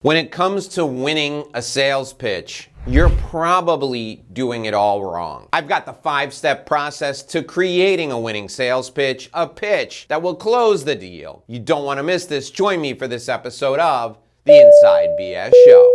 When it comes to winning a sales pitch, you're probably doing it all wrong. I've got the 5-step process to creating a winning sales pitch, a pitch that will close the deal. You don't want to miss this. Join me for this episode of The Inside BS Show.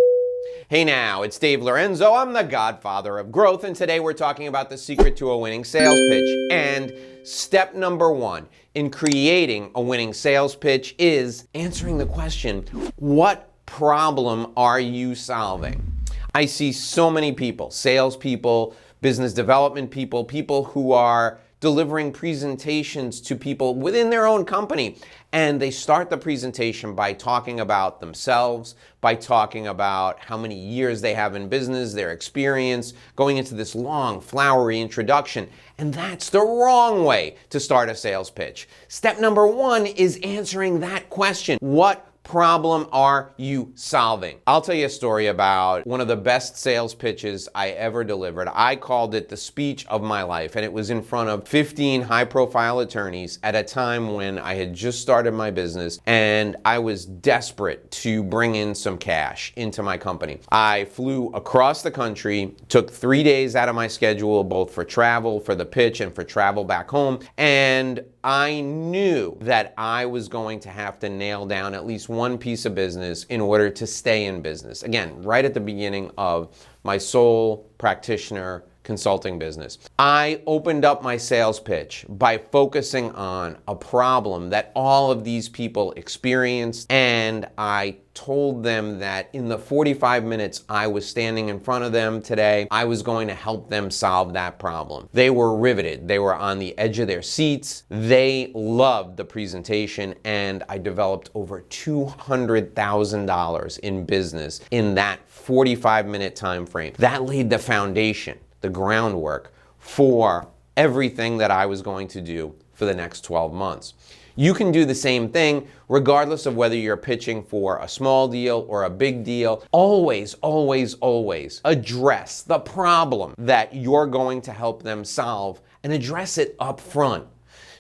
Hey now, it's Dave Lorenzo. I'm the godfather of growth, and today we're talking about the secret to a winning sales pitch. And step number 1 in creating a winning sales pitch is answering the question, what problem are you solving? I see so many people, salespeople, business development people, people who are delivering presentations to people within their own company. And they start the presentation by talking about themselves, by talking about how many years they have in business, their experience, going into this long, flowery introduction. And that's the wrong way to start a sales pitch. Step number 1 is answering that question. What problem are you solving? I'll tell you a story about one of the best sales pitches I ever delivered. I called it the speech of my life, and it was in front of 15 high-profile attorneys at a time when I had just started my business and I was desperate to bring in some cash into my company. I flew across the country, took 3 days out of my schedule, both for travel, for the pitch, and for travel back home, and I knew that I was going to have to nail down at least one piece of business in order to stay in business. Again, right at the beginning of my sole practitioner consulting business. I opened up my sales pitch by focusing on a problem that all of these people experienced, and I told them that in the 45 minutes I was standing in front of them today, I was going to help them solve that problem. They were riveted. They were on the edge of their seats. They loved the presentation, and I developed over $200,000 in business in that 45-minute time frame. That laid the foundation, the groundwork for everything that I was going to do for the next 12 months. You can do the same thing regardless of whether you're pitching for a small deal or a big deal. Always, always, always address the problem that you're going to help them solve and address it up front.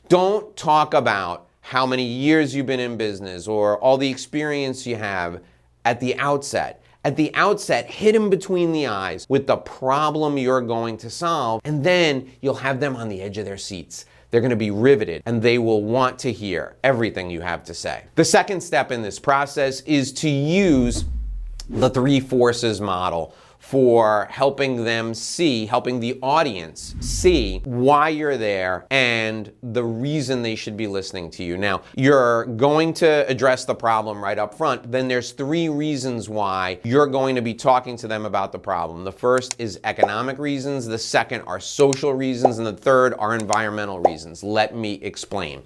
Don't talk about how many years you've been in business or all the experience you have at the outset. At the outset, hit them between the eyes with the problem you're going to solve, and then you'll have them on the edge of their seats. They're going to be riveted, and they will want to hear everything you have to say. The second step in this process is to use the 3 forces model for helping them see, helping the audience see why you're there and the reason they should be listening to you. Now, you're going to address the problem right up front. Then there's 3 reasons why you're going to be talking to them about the problem. The first is economic reasons, the second are social reasons, and the third are environmental reasons. Let me explain.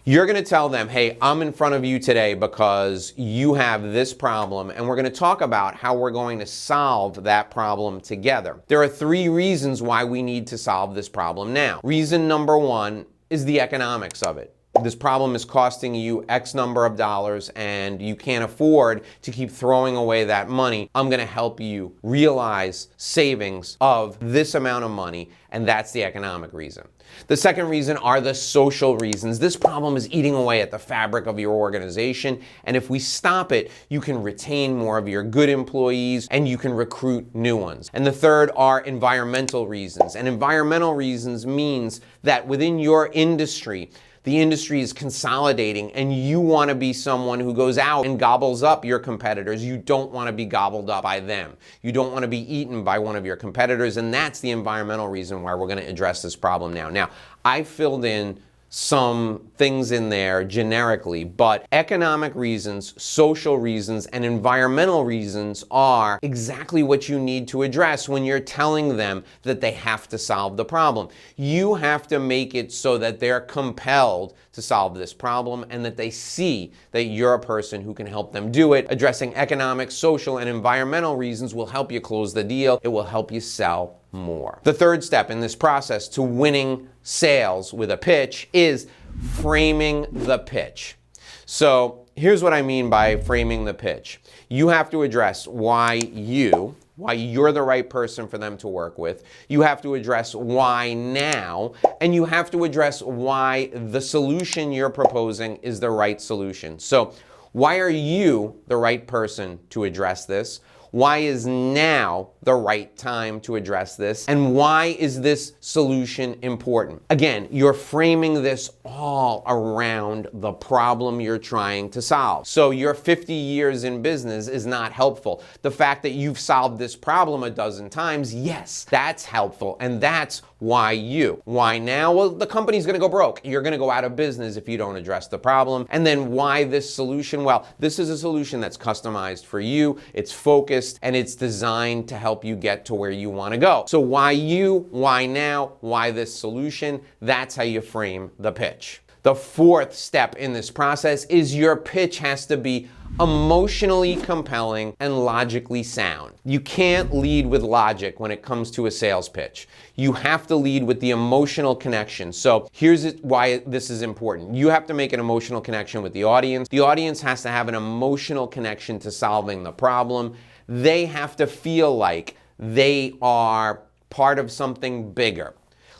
You're going to tell them, hey, I'm in front of you today because you have this problem, and we're going to talk about how we're going to solve that problem together. There are 3 reasons why we need to solve this problem now. Reason number 1 is the economics of it. This problem is costing you X number of dollars and you can't afford to keep throwing away that money. I'm going to help you realize savings of this amount of money, and that's the economic reason. The second reason are the social reasons. This problem is eating away at the fabric of your organization, and if we stop it, you can retain more of your good employees and you can recruit new ones. And the third are environmental reasons. And environmental reasons means that within your industry, the industry is consolidating, and you want to be someone who goes out and gobbles up your competitors. You don't want to be gobbled up by them. You don't want to be eaten by one of your competitors, and that's the environmental reason why we're going to address this problem now. Now, I filled in some things in there generically, but economic reasons, social reasons, and environmental reasons are exactly what you need to address when you're telling them that they have to solve the problem. You have to make it so that they're compelled to solve this problem and that they see that you're a person who can help them do it. Addressing economic, social, and environmental reasons will help you close the deal. It will help you sell more. The third step in this process to winning sales with a pitch is framing the pitch. So here's what I mean by framing the pitch. You have to address why you're the right person for them to work with. You have to address why now, and you have to address why the solution you're proposing is the right solution. So Why are you the right person to address this? Why is now the right time to address this? And why is this solution important? Again, you're framing this all around the problem you're trying to solve. So your 50 years in business is not helpful. The fact that you've solved this problem a dozen times, yes, that's helpful. And that's why you. Why now? Well, the company's gonna go broke. You're gonna go out of business if you don't address the problem. And then why this solution? Well, this is a solution that's customized for you. It's focused and it's designed to help you get to where you want to go. So why you, why now, why this solution? That's how you frame the pitch. The fourth step in this process is your pitch has to be emotionally compelling and logically sound. You can't lead with logic when it comes to a sales pitch. You have to lead with the emotional connection. So here's why this is important. You have to make an emotional connection with the audience. The audience has to have an emotional connection to solving the problem. They have to feel like they are part of something bigger.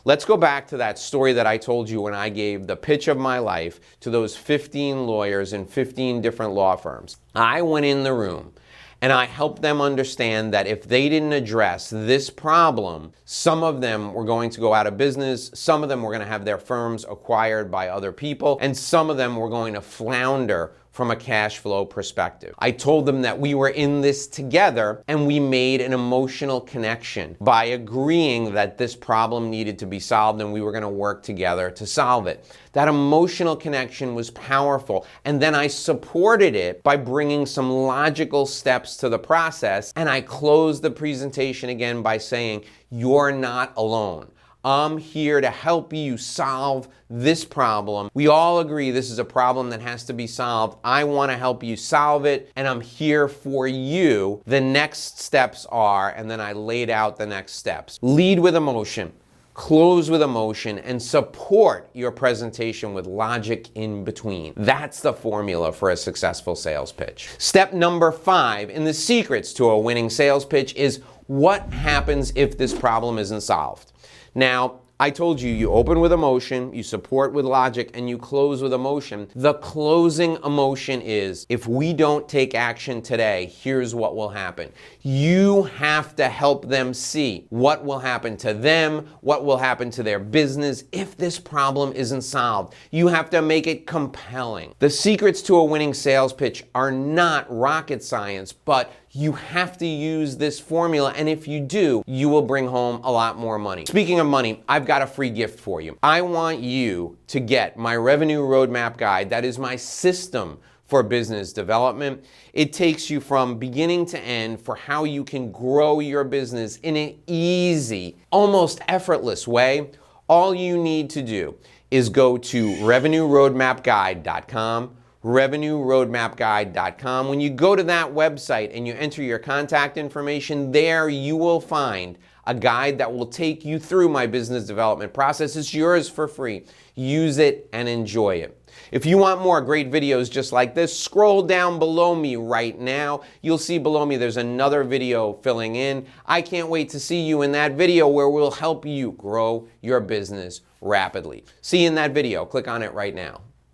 Let's go back to that story that I told you when I gave the pitch of my life to those 15 lawyers in 15 different law firms. I went in the room and I helped them understand that if they didn't address this problem, some of them were going to go out of business, some of them were going to have their firms acquired by other people, and some of them were going to flounder from a cash flow perspective. I told them that we were in this together and we made an emotional connection by agreeing that this problem needed to be solved and we were going to work together to solve it. That emotional connection was powerful, and then I supported it by bringing some logical steps to the process, and I closed the presentation again by saying, "You're not alone. I'm here to help you solve this problem. We all agree this is a problem that has to be solved. I want to help you solve it, and I'm here for you. The next steps are," and then I laid out the next steps. Lead with emotion, close with emotion, and support your presentation with logic in between. That's the formula for a successful sales pitch. Step number 5 in the secrets to a winning sales pitch is what happens if this problem isn't solved. Now, I told you, you open with emotion, you support with logic, and you close with emotion. The closing emotion is, if we don't take action today, here's what will happen. You have to help them see what will happen to them, what will happen to their business if this problem isn't solved. You have to make it compelling. The secrets to a winning sales pitch are not rocket science, but you have to use this formula, and if you do, you will bring home a lot more money. Speaking of money, I've got a free gift for you. I want you to get my Revenue Roadmap Guide. That is my system for business development. It takes you from beginning to end for how you can grow your business in an easy, almost effortless way. All you need to do is go to revenueroadmapguide.com, revenueroadmapguide.com. When you go to that website and you enter your contact information, there you will find a guide that will take you through my business development process. It's yours for free. Use it and enjoy it. If you want more great videos just like this, scroll down below me right now. You'll see below me there's another video filling in. I can't wait to see you in that video where we'll help you grow your business rapidly. See you in that video. Click on it right now.